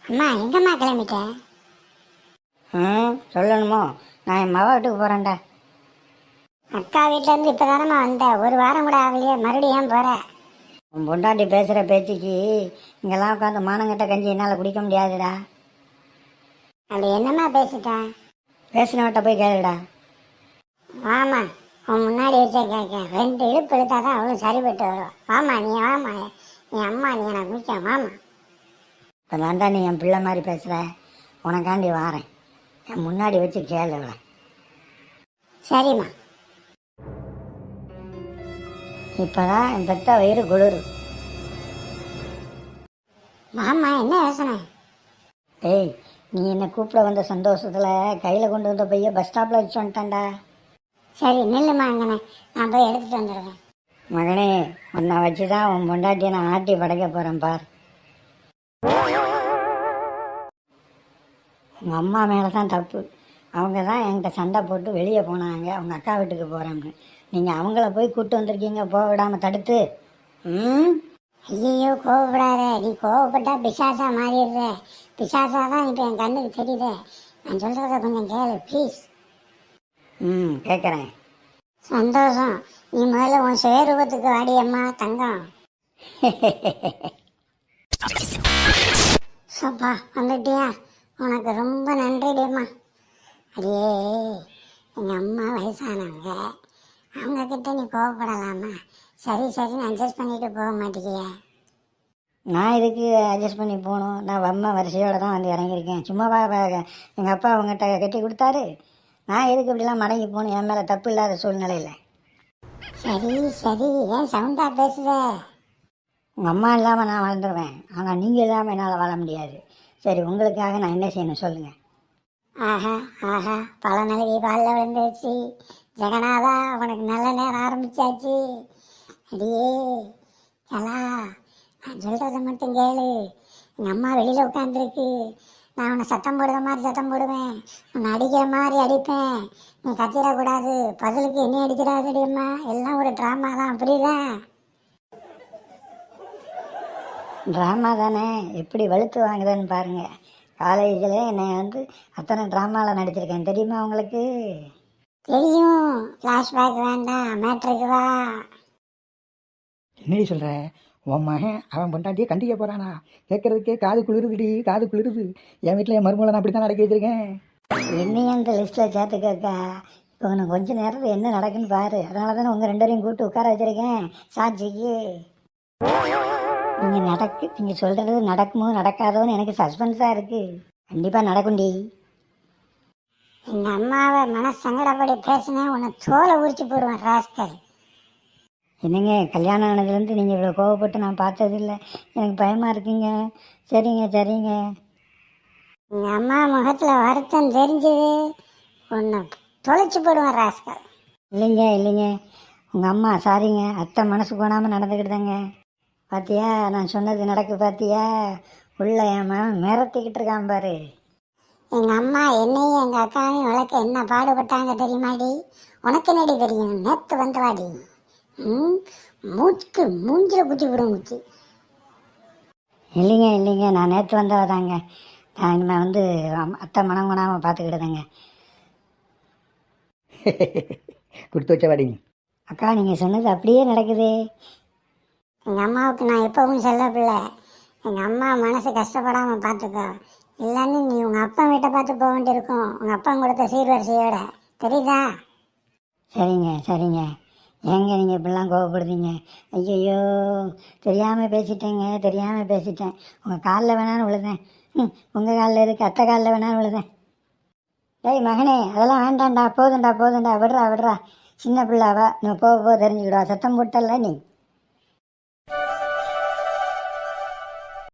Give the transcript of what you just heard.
அம்மா எங்கம்மா கிளம்பிட்டேன்? சொல்லணுமோ? நான் என் மவ வீட்டுக்கு போகிறேன்டா. அக்கா வீட்டிலேருந்து இப்போ தானம்மா வந்தேன், ஒரு வாரம் கூட ஆகலையே, மறுபடியும் ஏன் போகிற? உன் பொண்டாட்டி பேசுகிற பேச்சுக்கு இங்கெல்லாம் உட்காந்து மானங்கட்ட கஞ்சி என்னால் குடிக்க முடியாதுடா. அப்படி என்னம்மா பேசிட்டேன்? பேசினவட்ட போய் கேளுடா. வாமா, உன் முன்னாடி வச்சே கேட்க, 2 இழுப்பு இழுத்தாதான் அவளும் சரிப்பட்டு வரும். வாமா நீ, வாமா நீ, அம்மா நீ எனக்கு முக்கியம், வாமா. இப்போ தாண்டா நீ என் பிள்ளை மாதிரி பேசுகிற, உனக்காண்டி வாரேன். என் முன்னாடி வச்சு கேளு அவளை. சரிம்மா. இப்போதான் என் பெத்த வயிறு குளிரு. வாமா, என்ன யோசனை? டேய், நீ என்னை கூப்பிட வந்த சந்தோஷத்தில் கையில் கொண்டு வந்த பைய பஸ் ஸ்டாப்பில் வச்சு வந்துட்டான்டா. சரி நில்லுமா, அங்கண்ணே நான் போய் எடுத்துகிட்டு வந்துடுவேன். மகனே, உன்னை வச்சு தான் உன் பொண்டாட்டியை நான் ஆட்டி படைக்க போகிறேன் பார். உங்கள் அம்மா மேலே தான் தப்பு. அவங்க தான் என்கிட்ட சண்டை போட்டு வெளியே போனாங்க, அவங்க அக்கா வீட்டுக்கு போகிறேன்னு. நீங்கள் அவங்கள போய் கூப்பிட்டு வந்திருக்கீங்க, போக விடாமல் தடுத்து. ஐயோ கோவப்படாத, நீ கோவப்பட்டா பிசாசா மாறிடுற. பிசாசா தான் இப்போ என் கண்ணுக்கு தெரியுது. நான் சொல்கிறத கொஞ்சம் கேளு ப்ளீஸ். கேட்குறேன். சந்தோஷம், நீ முதல்ல உன் சுயரூபத்துக்கு வாடியம்மா தங்கம். சப்பா வந்துட்டியா? உனக்கு ரொம்ப நன்றிடியம்மா. அடியே, எங்கள் அம்மா வயசானவங்க, அவங்கக்கிட்ட நீ கோவப்படலாமா? சரி சரின்னு அட்ஜஸ்ட் பண்ணிட்டு போக மாட்டேங்கிய. நான் இதுக்கு அட்ஜஸ்ட் பண்ணி போகணும்? நான் அம்மா வரிசையோடு தான் வந்து இறங்கியிருக்கேன். சும்மாவா எங்கள் அப்பா அவங்ககிட்ட கட்டி கொடுத்தாரு? நான் எதுக்கு இப்படிலாம் மடங்கி போகணும்? என் மேலே தப்பு இல்லாத சூழ்நிலையில். சரி சரி, ஏன் சவுண்டா பேசுத? உங்கள் அம்மா இல்லாமல் நான் வாழ்ந்துருவேன், ஆனால் நீங்கள் இல்லாமல் என்னால் வாழ முடியாது. சரி, உங்களுக்காக நான் என்ன செய்யணும் சொல்லுங்கள். ஆஹா ஆஹா, பல நழுவி பாலில் விழுந்துருச்சு. ஜெகநாதா, உனக்கு நல்ல நேரம் ஆரம்பிச்சாச்சு. அடியே கலா, நான் சொல்கிறத மட்டும் கேளு. எங்கள் அம்மா வெளியில் உட்காந்துருக்கு. நான் உன்னை சத்தம் போடுற மாதிரி சத்தம் போடுவேன், உன்னை அடிக்கிற மாதிரி அடிப்பேன். நீ கத்திடக்கூடாது, பதிலுக்கு என்ன அடிக்கிறாதடியம்மா. எல்லாம் ஒரு ட்ராமா தான், புரியுதா? ட்ராமா தானே, எப்படி வலுத்து வாங்குதுன்னு பாருங்கள். காலேஜில் என்னை அத்தனை ட்ராமாவில் நடிச்சிருக்கேன், தெரியுமா உங்களுக்கு? தெரியும். ஃப்ளாஷ்பேக் வேண்டாம், மேட்ருக்கு வா. என்னடி சொல்கிற? உன் மகன் அவன் பொண்டாட்டியே கண்டிக்க போகிறானா? கேட்குறதுக்கே காது குளிருதுடி, காது குளிருது. என் வீட்டில் என் மருமகளை நான் அப்படி தான் நடக்க வச்சுருக்கேன். என்னையும் அந்த லிஸ்ட்டில் சேர்த்துக்கக்கா. இப்போ உனக்கு கொஞ்சம் நேரத்தில் என்ன நடக்குன்னு பாரு. அதனால தானே உங்கள் 2 பேரையும் கூப்பிட்டு உட்கார வச்சுருக்கேன் சாட்சிக்கு. நீங்கள் சொல்கிறது நடக்குமோ நடக்காதோன்னு எனக்கு சஸ்பென்ஸாக இருக்குது. கண்டிப்பாக நடக்கும்டி. எங்கள் அம்மாவை மனசங்கடப்படி பேசினேன், உன்னை தோலை உரிச்சு போடுவேன் ராஸ்கல். என்னங்க, கல்யாணம் ஆனதுலேருந்து நீங்கள் இவ்வளோ கோவப்பட்டு நான் பார்த்ததில்லை, எனக்கு பயமாக இருக்குங்க. சரிங்க சரிங்க. எங்கள் அம்மா முகத்தில் வருத்தம் தெரிஞ்சது, உன்னை தொலைச்சி போடுவேன் ராஸ்கல். இல்லைங்க, உங்கள் அம்மா சாரிங்க, அத்தை மனசு போனாமல் நடந்துக்கிட்டுதாங்க. பார்த்தியா, நான் சொன்னது நடக்கு பார்த்தியா? உள்ள என் மகன் மிரட்டிக்கிட்டு இருக்கான் பாரு. எங்கள் அம்மா என்னையும் எங்கள் அக்காவையும் வளர்க்க என்ன பாடுபட்டாங்க தெரியுமாடி? உனக்கு என்னடி தெரியும்? நேற்று வந்தவாடி. மூஞ்சில் குத்தி விடும் குத்தி. இல்லைங்க, நான் நேற்று வந்தவதாங்க. நான் இனிமேல் அத்தை மனம் கொணாமல் பார்த்துக்கிட்டுதாங்க. கொடுத்து வச்ச வாடி. அக்கா, நீங்கள் சொன்னது அப்படியே நடக்குது. எங்கள் அம்மாவுக்கு நான் எப்பவும் செல்ல பிள்ளை. எங்கள் அம்மா மனசு கஷ்டப்படாமல் பார்த்துக்கோ, இல்லைன்னு நீ உங்கள் அப்பா வீட்டை பார்த்து போக வேண்டியிருக்கும், உங்கள் அப்பா கொடுத்த சீர்வரிசையோட, தெரியுதா? சரிங்க. ஏங்க நீங்கள் இப்படிலாம் கோவப்படுறீங்க? ஐயோ, தெரியாமல் பேசிட்டேன். உங்கள் காலில் வேணாலும் விழுதேன். உங்கள் காலில் இருக்கு, அத்தை காலில் வேணாலும் விழுதேன். டேய் மகனே, அதெல்லாம் வேண்டாம்டா, போதுண்டா, விடுறா. சின்ன பிள்ளாவா, நீ போக தெரிஞ்சுக்கிடுவா. சத்தம் போட்டல நீ.